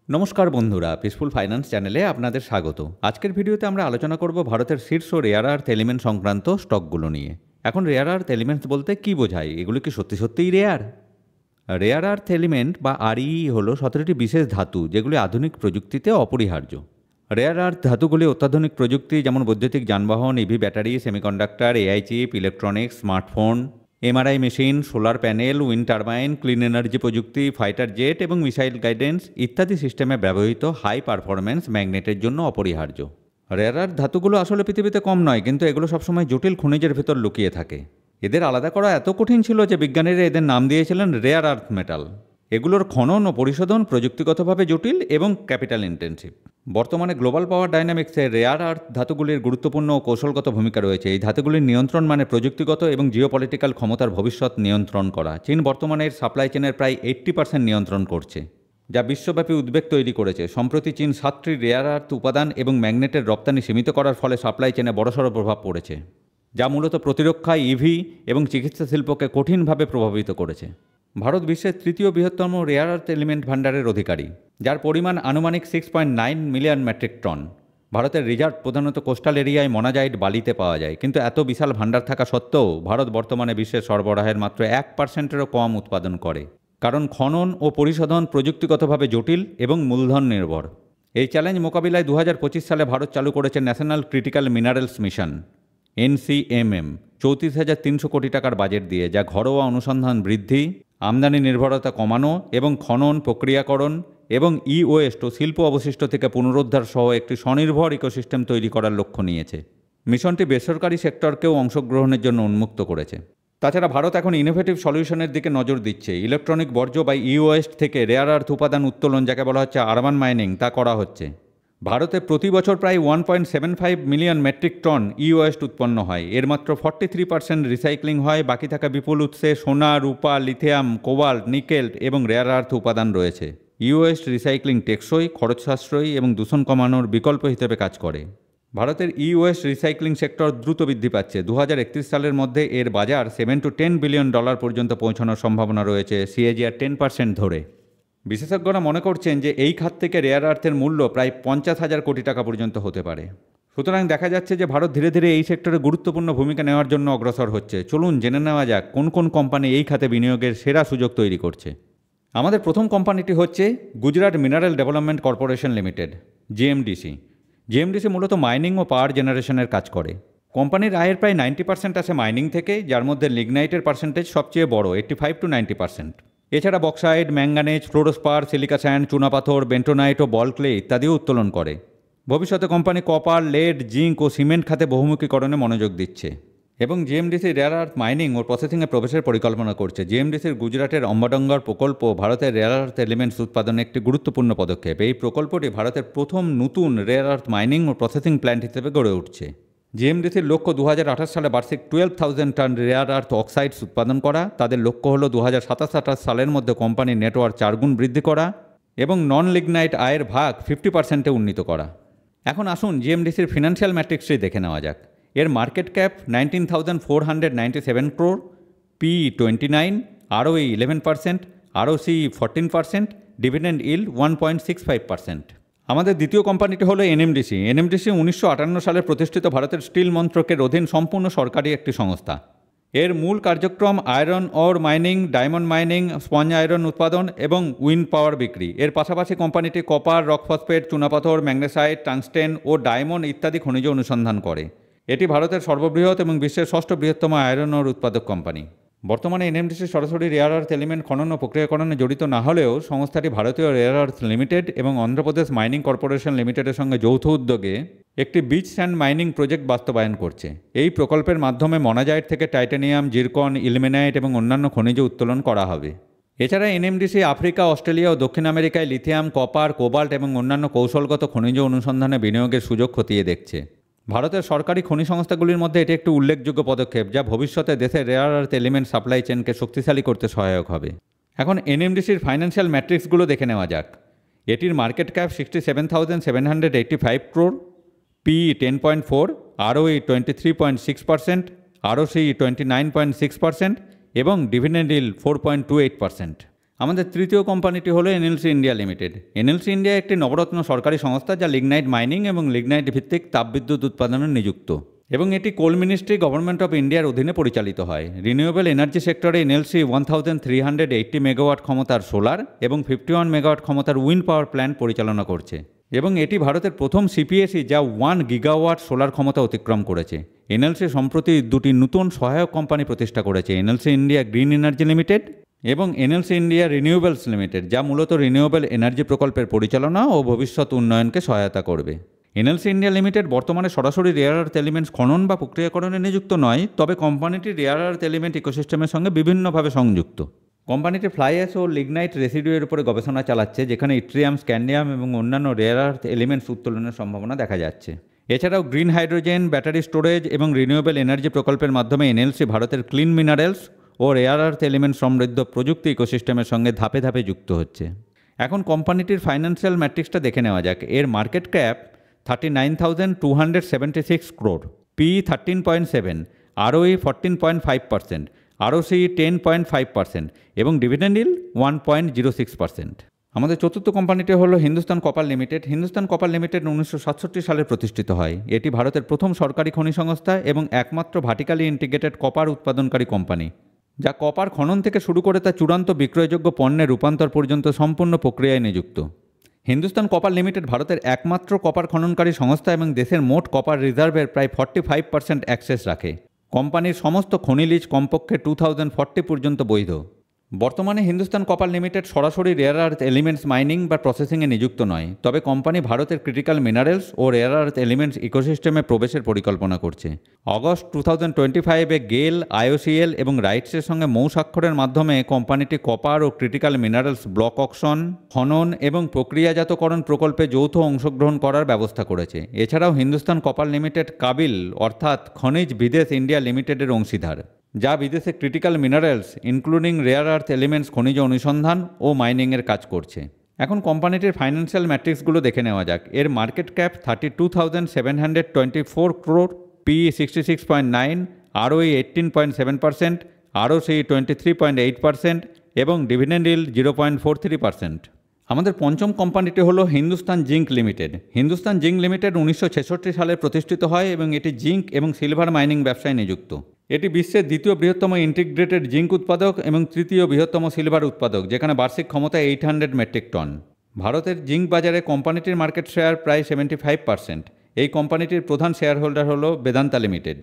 নমস্কার বন্ধুরা, peaceful finance চ্যানেলে আপনাদের স্বাগত। আজকের ভিডিওতে আমরা আলোচনা করব ভারতের শীর্ষ রেয়ার আর্থ এলিমেন্ট সংক্রান্ত স্টকগুলো নিয়ে। এখন রেয়ার আর্থ এলিমেন্টস বলতে কী বোঝায়? এগুলো কি সত্যি সত্যিই রেয়ার? রেয়ার আর্থ এলিমেন্ট বা আরই হলো 17টি বিশেষ ধাতু যেগুলি আধুনিক প্রযুক্তিতে অপরিহার্য। রেয়ার আর্থ ধাতুগুলি অত্যাধুনিক প্রযুক্তি যেমন বৈদ্যুতিক যানবাহন, EV battery, semiconductor, AI chip, electronics, smartphone, MRI machine, solar panel, wind turbine, clean energy প্রযুক্তি, ফাইটার জেট এবং মিসাইল গাইডেন্স ইত্যাদি সিস্টেমে ব্যবহৃত হাই পারফরম্যান্স ম্যাগনেটের জন্য অপরিহার্য। রেয়ার আর্থ ধাতুগুলো আসলে পৃথিবীতে কম নয়, কিন্তু এগুলো সবসময় জটিল খনিজের ভেতর লুকিয়ে থাকে। এদের আলাদা করা এত কঠিন ছিল যে বিজ্ঞানীরা এদের নাম দিয়েছিলেন রেয়ার আর্থ মেটাল। এগুলোর খনন ও পরিশোধন প্রযুক্তিগতভাবে জটিল এবং ক্যাপিটাল ইন্টেন্সিভ। বর্তমানে গ্লোবাল পাওয়ার ডাইনামিক্সে রেয়ার আর্থ ধাতুগুলির গুরুত্বপূর্ণ ও কৌশলগত ভূমিকা রয়েছে। এই ধাতুগুলির নিয়ন্ত্রণ মানে প্রযুক্তিগত এবং জিওপলিটিক্যাল ক্ষমতার ভবিষ্যৎ নিয়ন্ত্রণ করা। চীন বর্তমানে এর সাপ্লাই চেনের প্রায় 80% নিয়ন্ত্রণ করছে, যা বিশ্বব্যাপী উদ্বেগ তৈরি করেছে। সম্প্রতি চীন 7টি রেয়ার আর্থ উপাদান এবং ম্যাগনেটের রপ্তানি সীমিত করার ফলে সাপ্লাই চেনে বড়সড় প্রভাব পড়েছে, যা মূলত প্রতিরক্ষা, ইভি এবং চিকিৎসা শিল্পকে কঠিনভাবে প্রভাবিত করেছে। ভারত বিশ্বের তৃতীয় বৃহত্তম রেয়ার আর্থ এলিমেন্ট ভাণ্ডারের অধিকারী, যার পরিমাণ আনুমানিক 6.9 মিলিয়ন মেট্রিক টন। ভারতের রিজার্ভ প্রধানত কোস্টাল এরিয়ায় মনাজাইট বালিতে পাওয়া যায়, কিন্তু এত বিশাল ভাণ্ডার থাকা সত্ত্বেও ভারত বর্তমানে বিশ্বের সরবরাহের মাত্র 1%-এরও কম উৎপাদন করে, কারণ খনন ও পরিশোধন প্রযুক্তিগতভাবে জটিল এবং মূলধন নির্ভর। এই চ্যালেঞ্জ মোকাবিলায় 2025 সালে ভারত চালু করেছে national critical minerals mission NCMM 34,300 কোটি টাকার বাজেট দিয়ে, যা ঘরোয়া অনুসন্ধান বৃদ্ধি, আমদানি নির্ভরতা কমানো এবং খনন, প্রক্রিয়াকরণ এবং ওয়েস্ট ও শিল্প অবশিষ্ট থেকে পুনরুদ্ধার সহ একটি স্বনির্ভর ইকোসিস্টেম তৈরি করার লক্ষ্য নিয়েছে। মিশনটি বেসরকারি সেক্টরকেও অংশগ্রহণের জন্য উন্মুক্ত করেছে। তাছাড়া ভারত এখন ইনোভেটিভ সলিউশনের দিকে নজর দিচ্ছে। ইলেকট্রনিক বর্জ্য বা ওয়েস্ট থেকে রেয়ার আর্থ উপাদান উত্তোলন, যাকে বলা হচ্ছে আরবান মাইনিং, তা করা হচ্ছে। ভারতে প্রতি বছর প্রায় 1.75 মিলিয়ন মেট্রিক টন ওয়েস্ট উৎপন্ন হয়। এর মাত্র 43% রিসাইক্লিং হয়। বাকি থাকা বিপুল উৎসে সোনা, রূপা, লিথিয়াম, কোবাল্ট, নিকেল এবং রেয়ার আর্থ উপাদান রয়েছে। ওয়েস্ট রিসাইক্লিং টেকসই, খরচ সাশ্রয়ী এবং দূষণ কমানোর বিকল্প হিসেবে কাজ করে। ভারতের ওয়েস্ট রিসাইক্লিং সেক্টর দ্রুত বৃদ্ধি পাচ্ছে। 2031 সালের মধ্যে এর বাজার $7 to 10 বিলিয়ন পর্যন্ত পৌঁছানোর সম্ভাবনা রয়েছে, CAGR 10% ধরে। বিশেষজ্ঞরা মনে করছেন যে এই খাত থেকে রেয়ার আর্থের মূল্য প্রায় 50,000 কোটি টাকা পর্যন্ত হতে পারে। সুতরাং দেখা যাচ্ছে যে ভারত ধীরে ধীরে এই সেক্টরে গুরুত্বপূর্ণ ভূমিকা নেওয়ার জন্য অগ্রসর হচ্ছে। চলুন জেনে নেওয়া যাক কোন কোন কোম্পানি এই খাতে বিনিয়োগের সেরা সুযোগ তৈরি করছে। আমাদের প্রথম কোম্পানিটি হচ্ছে Gujarat mineral development corporation limited, GMDC। GMDC মূলত মাইনিং ও পাওয়ার জেনারেশনের কাজ করে। কোম্পানির আয়ের প্রায় 90% আসে মাইনিং থেকে, যার মধ্যে লিগনাইটের পার্সেন্টেজ সবচেয়ে বড়, 85 to 90%। এছাড়া বক্সাইড, ম্যাঙ্গানেজ, ফ্লোরোস্পার, সিলিকা স্যান্ড, চুনাপাথর, বেন্টোনাইট ও বল ক্লে ইত্যাদিও উত্তোলন করে। ভবিষ্যতে কোম্পানি কপার, লেড, জিঙ্ক ও সিমেন্ট খাতে বহুমুখীকরণে মনোযোগ দিচ্ছে এবং GMDC রেয়ার আর্থ মাইনিং ও প্রসেসিংয়ে প্রবেশের পরিকল্পনা করছে। GMDCর গুজরাটের অম্বাডঙ্গর প্রকল্প ভারতের রেয়ার আর্থ এলিমেন্টস উৎপাদনে একটি গুরুত্বপূর্ণ পদক্ষেপ। এই প্রকল্পটি ভারতের প্রথম নতুন রেয়ার আর্থ মাইনিং ও প্রসেসিং প্ল্যান্ট হিসেবে গড়ে উঠছে। GMDCর লক্ষ্য 2028 সালে বার্ষিক 12,000 টন রেয়ার আর্থ অক্সাইডস উৎপাদন করা। তাদের লক্ষ্য হল 2027-28 সালের মধ্যে কোম্পানির নেটওয়ার্ক 4 গুণ বৃদ্ধি করা এবং নন লিগনাইট আয়ের ভাগ 50%-এ উন্নীত করা। এখন আসুন GMDCর ফিনান্সিয়াল ম্যাট্রিক্সটি দেখে নেওয়া যাক। এর market cap 19,497 crore, PE 29, ROE 11%, ROCE 14%, dividend yield 1.65%। আমাদের দ্বিতীয় কোম্পানিটি হলো NMDC। NMDC 1958 সালে প্রতিষ্ঠিত ভারতের স্টিল মন্ত্রকের অধীন সম্পূর্ণ সরকারি একটি সংস্থা। এর মূল কার্যক্রম আয়রন ওর mining, diamond mining, sponge iron উৎপাদন এবং উইন্ড পাওয়ার বিক্রি। এর পাশাপাশি কোম্পানিটি কপার, রক ফসফেট, চুনাপাথর, ম্যাগনেসাইট, টাংস্টেন ও ডায়মন্ড ইত্যাদি খনিজ অনুসন্ধান করে। এটি ভারতের সর্ববৃহৎ এবং বিশ্বের 6ষ্ঠ বৃহত্তম আয়রন ওর উৎপাদক কোম্পানি। বর্তমানে NMDC সরাসরি রেয়ার আর্থ এলিমেন্ট খনন ও প্রক্রিয়াকরণে জড়িত না হলেও সংস্থাটি ভারতীয় রেয়ার আর্থ লিমিটেড এবং অন্ধ্রপ্রদেশ মাইনিং কর্পোরেশন লিমিটেডের সঙ্গে যৌথ উদ্যোগে একটি বিচ স্যান্ড মাইনিং প্রজেক্ট বাস্তবায়ন করছে। এই প্রকল্পের মাধ্যমে মনাজাইট থেকে টাইটানিয়াম, জিরকন, ইলমেনাইট এবং অন্যান্য খনিজ উত্তোলন করা হবে। এছাড়া NMDC আফ্রিকা, অস্ট্রেলিয়া ও দক্ষিণ আমেরিকায় লিথিয়াম, কপার, কোবাল্ট এবং অন্যান্য কৌশলগত খনিজ অনুসন্ধানে বিনিয়োগের সুযোগ খতিয়ে দেখছে। ভারতের সরকারি খনি সংস্থাগুলির মধ্যে এটি একটি উল্লেখযোগ্য পদক্ষেপ, যা ভবিষ্যতে দেশের রেয়ার আর্থ এলিমেন্ট সাপ্লাই চেনকে শক্তিশালী করতে সহায়ক হবে। এখন NMDCর ফাইন্যান্সিয়াল ম্যাট্রিক্সগুলো দেখে নেওয়া যাক। এটির market cap 67,785 crore, PE 10.4, ROE 23.6%, ROCE 29.6% এবং ডিভিডেন্ড ইল্ড 4.28%। আমাদের তৃতীয় কোম্পানিটি হলো NLC India limited. NLC India একটি নবরত্ন সরকারি সংস্থা যা লিগনাইট মাইনিং এবং লিগনাইট ভিত্তিক তাপবিদ্যুৎ উৎপাদনে নিযুক্ত, এবং এটি কোল মিনিস্ট্রি গভর্নমেন্ট অফ ইন্ডিয়ার অধীনে পরিচালিত হয়। রিনিউয়েবল এনার্জি সেক্টরে এনএলসি 1380 মেগাওয়াট ক্ষমতার সোলার এবং 51 মেগাওয়াট ক্ষমতার উইন্ড পাওয়ার প্ল্যান্ট পরিচালনা করছে, এবং এটি ভারতের প্রথম সিপিএসই যা 1 গিগাওয়াট সোলার ক্ষমতা অতিক্রম করেছে। এনএলসি সম্প্রতি দুটি নতুন সহায়ক কোম্পানি প্রতিষ্ঠা করেছে, NLC India green energy limited এবং এনএলসি ইন্ডিয়া রিনিউয়েবলস লিমিটেড, যা মূলত রিনিউয়েবল এনার্জি প্রকল্পের পরিচালনা ও ভবিষ্যৎ উন্নয়নকে সহায়তা করবে। এনএলসি ইন্ডিয়া লিমিটেড বর্তমানে সরাসরি রেয়ার আর্থ এলিমেন্টস খনন বা প্রক্রিয়াকরণে নিযুক্ত নয়, তবে কোম্পানিটি রেয়ার আর্থ এলিমেন্ট ইকোসিস্টেমের সঙ্গে বিভিন্নভাবে সংযুক্ত। কোম্পানিটি ফ্লাই অ্যাশ ও লিগনাইট রেসিডুয়ের উপরে গবেষণা চালাচ্ছে, যেখানে ইট্রিয়াম, স্ক্যান্ডিয়াম এবং অন্যান্য রেয়ার আর্থ এলিমেন্টস উত্তোলনের সম্ভাবনা দেখা যাচ্ছে। এছাড়াও গ্রিন হাইড্রোজেন, ব্যাটারি স্টোরেজ এবং রিনিউয়েবল এনার্জি প্রকল্পের মাধ্যমে এনএলসি ভারতের ক্লিন মিনারেলস ও রেয়ার আর্থ এলিমেন্ট সমৃদ্ধ প্রযুক্তি ইকোসিস্টেমের সঙ্গে ধাপে ধাপে যুক্ত হচ্ছে। এখন কোম্পানিটির ফাইন্যান্সিয়াল ম্যাট্রিক্সটা দেখে নেওয়া যাক। এর market cap 39,276 crore, PE 13.7, ROE 14.5%, ROCE 10.5% এবং ডিভিডেন্ড ইল্ড 1.06%। আমাদের চতুর্থ কোম্পানিটি হলো Hindustan copper limited. Hindustan copper limited 1967 সালে প্রতিষ্ঠিত হয়। এটি ভারতের প্রথম সরকারি খনি সংস্থা এবং একমাত্র ভার্টিক্যালি ইন্টিগ্রেটেড কপার উৎপাদনকারী কোম্পানি, যা কপার খনন থেকে শুরু করে তা চূড়ান্ত বিক্রয়যোগ্য পণ্যের রূপান্তর পর্যন্ত সম্পূর্ণ প্রক্রিয়ায় নিযুক্ত। হিন্দুস্তান কপার লিমিটেড ভারতের একমাত্র কপার খননকারী সংস্থা এবং দেশের মোট কপার রিজার্ভের প্রায় 45% অ্যাক্সেস রাখে। কোম্পানির সমস্ত খনি লিজ কমপক্ষে 2040 পর্যন্ত বৈধ। বর্তমানে হিন্দুস্তান কপার লিমিটেড সরাসরি রেয়ার আর্থ এলিমেন্টস মাইনিং বা প্রসেসিংয়ে নিযুক্ত নয়, তবে কোম্পানি ভারতের ক্রিটিক্যাল মিনারেলস ও রেয়ার আর্থ এলিমেন্টস ইকোসিস্টেমে প্রবেশের পরিকল্পনা করছে। অগস্ট 2025-এ গেল, IOCL এবং রাইটসের সঙ্গে মৌ স্বাক্ষরের মাধ্যমে কোম্পানিটি কপার ও ক্রিটিক্যাল মিনারেলস ব্লক অকশন, খনন এবং প্রক্রিয়াজাতকরণ প্রকল্পে যৌথ অংশগ্রহণ করার ব্যবস্থা করেছে। এছাড়াও হিন্দুস্তান কপার লিমিটেড কাবিল অর্থাৎ খনিজ বিদেশ ইন্ডিয়া লিমিটেডের অংশীদার, যা বিদেশে critical minerals including rare earth elements খনিজ অনুসন্ধান ও মাইনিংয়ের কাজ করছে। এখন কোম্পানিটির ফাইন্যান্সিয়াল ম্যাট্রিক্সগুলো দেখে নেওয়া যাক। এর market cap 32,724 crore, PE 66.9, ROE 18.7%, ROCE 23.8% এবং ডিভিডেন্ড ইল্ড 0.43%। আমাদের পঞ্চম কোম্পানিটি হলো Hindustan zinc limited. Hindustan zinc limited 1966 সালে প্রতিষ্ঠিত হয় এবং এটি জিঙ্ক এবং সিলভার মাইনিং ব্যবসায় নিযুক্ত। এটি বিশ্বের দ্বিতীয় বৃহত্তম ইন্টিগ্রেটেড জিঙ্ক উৎপাদক এবং তৃতীয় বৃহত্তম সিলভার উৎপাদক, যেখানে বার্ষিক ক্ষমতা 800 মেট্রিক টন। ভারতের জিঙ্ক বাজারে কোম্পানিটির মার্কেট শেয়ার প্রায় 75%। এই কোম্পানিটির প্রধান শেয়ার হোল্ডার হলো বেদান্তা লিমিটেড।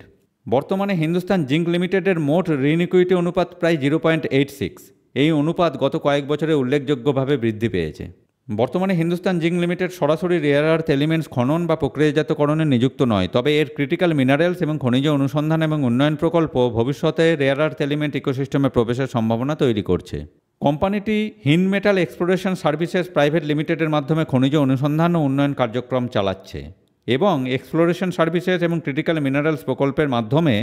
বর্তমানে হিন্দুস্তান জিঙ্ক লিমিটেডের মোট ঋণ ইকুইটি অনুপাত প্রায় 0.86। এই অনুপাত গত কয়েক বছরে উল্লেখযোগ্যভাবে বৃদ্ধি পেয়েছে। বর্তমানে হিন্দুস্তান জিঙ্ক লিমিটেড সরাসরি রেয়ার আর্থ এলিমেন্টস খনন বা প্রক্রিয়াজাতকরণে নিযুক্ত নয়, তবে এর ক্রিটিক্যাল মিনারেলস এবং খনিজ অনুসন্ধান এবং উন্নয়ন প্রকল্প ভবিষ্যতে রেয়ার আর্থ এলিমেন্ট ইকোসিস্টেমে প্রবেশের সম্ভাবনা তৈরি করছে। কোম্পানিটি Hind metal exploration services private লিমিটেডের মাধ্যমে খনিজ অনুসন্ধান ও উন্নয়ন কার্যক্রম চালাচ্ছে এবং এক্সপ্লোরেশন সার্ভিসেস এবং ক্রিটিক্যাল মিনারেলস প্রকল্পের মাধ্যমে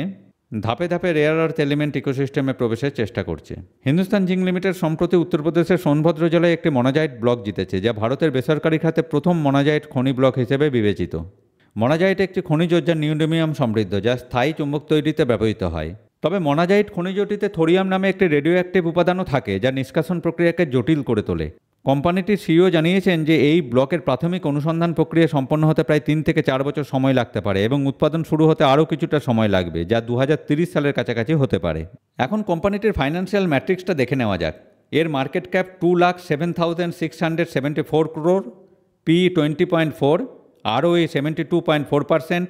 ধাপে ধাপে রেয়ার আর্থ এলিমেন্ট ইকোসিস্টেমে প্রবেশের চেষ্টা করছে। হিন্দুস্তান জিঙ্ক লিমিটেড সম্প্রতি উত্তরপ্রদেশের সোনভদ্র জেলায় একটি মনাজাইট ব্লক জিতেছে, যা ভারতের বেসরকারি খাতে প্রথম মনাজাইট খনি ব্লক হিসেবে বিবেচিত। মনাজাইট একটি খনিজ যা নিউডেমিয়াম সমৃদ্ধ, যা স্থায়ী চুম্বক তৈরিতে ব্যবহৃত হয়। তবে মনাজাইট খনিজটিতে থোরিয়াম নামে একটি রেডিও অ্যাক্টিভ উপাদানও থাকে, যা নিষ্কাশন প্রক্রিয়াকে জটিল করে তোলে। কোম্পানিটির সিইও জানিয়েছেন যে এই ব্লকের প্রাথমিক অনুসন্ধান প্রক্রিয়া সম্পন্ন হতে প্রায় 3 থেকে 4 বছর সময় লাগতে পারে এবং উৎপাদন শুরু হতে আরও কিছুটা সময় লাগবে, যা 2030 সালের কাছাকাছি হতে পারে। এখন কোম্পানিটির ফাইন্যান্সিয়াল ম্যাট্রিক্সটা দেখে নেওয়া যাক। এর market cap 2,07,674 crore, PE 20.4, ROE 72.4%,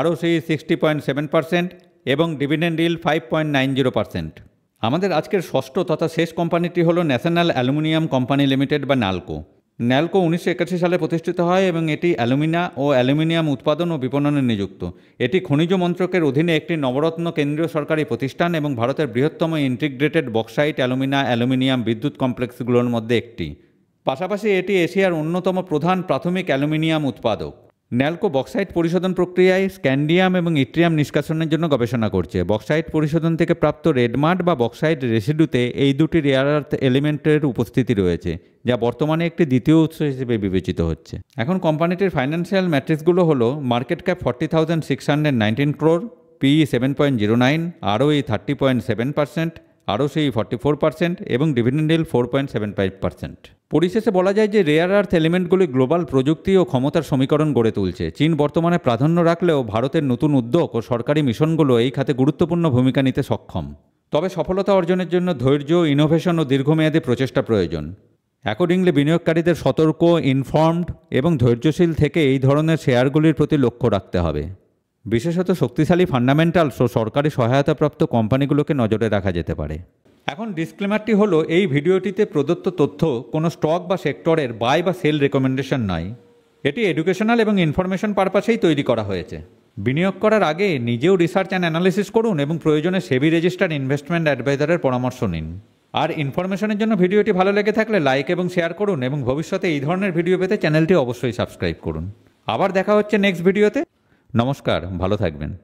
ROCE 60.7% এবং ডিভিডেন্ড ইল্ড 5.90%। আমাদের আজকের ষষ্ঠ তথা শেষ কোম্পানিটি হলো ন্যাশনাল অ্যালুমিনিয়াম কোম্পানি লিমিটেড বা ন্যালকো। ন্যালকো 1981 সালে প্রতিষ্ঠিত হয় এবং এটি অ্যালুমিনা ও অ্যালুমিনিয়াম উৎপাদন ও বিপণনে নিযুক্ত। এটি খনিজ মন্ত্রকের অধীনে একটি নবরত্ন কেন্দ্রীয় সরকারি প্রতিষ্ঠান এবং ভারতের বৃহত্তম ইন্টিগ্রেটেড বক্সাইট, অ্যালুমিনিয়াম বিদ্যুৎ কমপ্লেক্সগুলোর মধ্যে একটি। পাশাপাশি এটি এশিয়ার অন্যতম প্রধান প্রাথমিক অ্যালুমিনিয়াম উৎপাদক। ন্যালকো বক্সাইট পরিশোধন প্রক্রিয়ায় স্ক্যান্ডিয়াম এবং ইট্রিয়াম নিষ্কাশনের জন্য গবেষণা করছে। বক্সাইট পরিশোধন থেকে প্রাপ্ত রেডমাড বা বক্সাইট রেসিডুতে এই দুটি রেয়ার আর্থ এলিমেন্টের উপস্থিতি রয়েছে, যা বর্তমানে একটি দ্বিতীয় উৎস হিসেবে বিবেচিত হচ্ছে। এখন কোম্পানিটির ফাইন্যান্সিয়াল ম্যাট্রিক্সগুলো হলো market cap 40,619 crore, PE 7.09, ROE 30.7%, ROCE 44% এবং ডিভিডেন্ড yield 4.75%। পরিশেষে বলা যায় যে রেয়ার আর্থ এলিমেন্টগুলি গ্লোবাল প্রযুক্তি ও ক্ষমতার সমীকরণ গড়ে তুলছে। চীন বর্তমানে প্রাধান্য রাখলেও ভারতের নতুন উদ্যোগ ও সরকারি মিশনগুলো এই খাতে গুরুত্বপূর্ণ ভূমিকা নিতে সক্ষম। তবে সফলতা অর্জনের জন্য ধৈর্য, ইনোভেশন ও দীর্ঘমেয়াদী প্রচেষ্টা প্রয়োজন। অ্যাকর্ডিংলি বিনিয়োগকারীদের সতর্ক, ইনফর্মড এবং ধৈর্যশীল থেকে এই ধরনের শেয়ারগুলির প্রতি লক্ষ্য রাখতে হবে। বিশেষত শক্তিশালী ফান্ডামেন্টালস ও সরকারি সহায়তাপ্রাপ্ত কোম্পানিগুলোকে নজরে রাখা যেতে পারে। এখন ডিসক্লেমারটি হলো, এই ভিডিওটিতে প্রদত্ত তথ্য কোনো স্টক বা সেক্টরের বাই বা সেল রেকমেন্ডেশন নয়। এটি এডুকেশনাল এবং ইনফরমেশন পারপাসেই তৈরি করা হয়েছে। বিনিয়োগ করার আগে নিজেও রিসার্চ অ্যান্ড অ্যানালিসিস করুন এবং প্রয়োজনে সেবি রেজিস্টার্ড ইনভেস্টমেন্ট অ্যাডভাইজারের পরামর্শ নিন। আর ইনফরমেশনের জন্য ভিডিওটি ভালো লেগে থাকলে লাইক এবং শেয়ার করুন এবং ভবিষ্যতে এই ধরনের ভিডিও পেতে চ্যানেলটি অবশ্যই সাবস্ক্রাইব করুন। আবার দেখা হচ্ছে নেক্সট ভিডিওতে। নমস্কার, ভালো থাকবেন।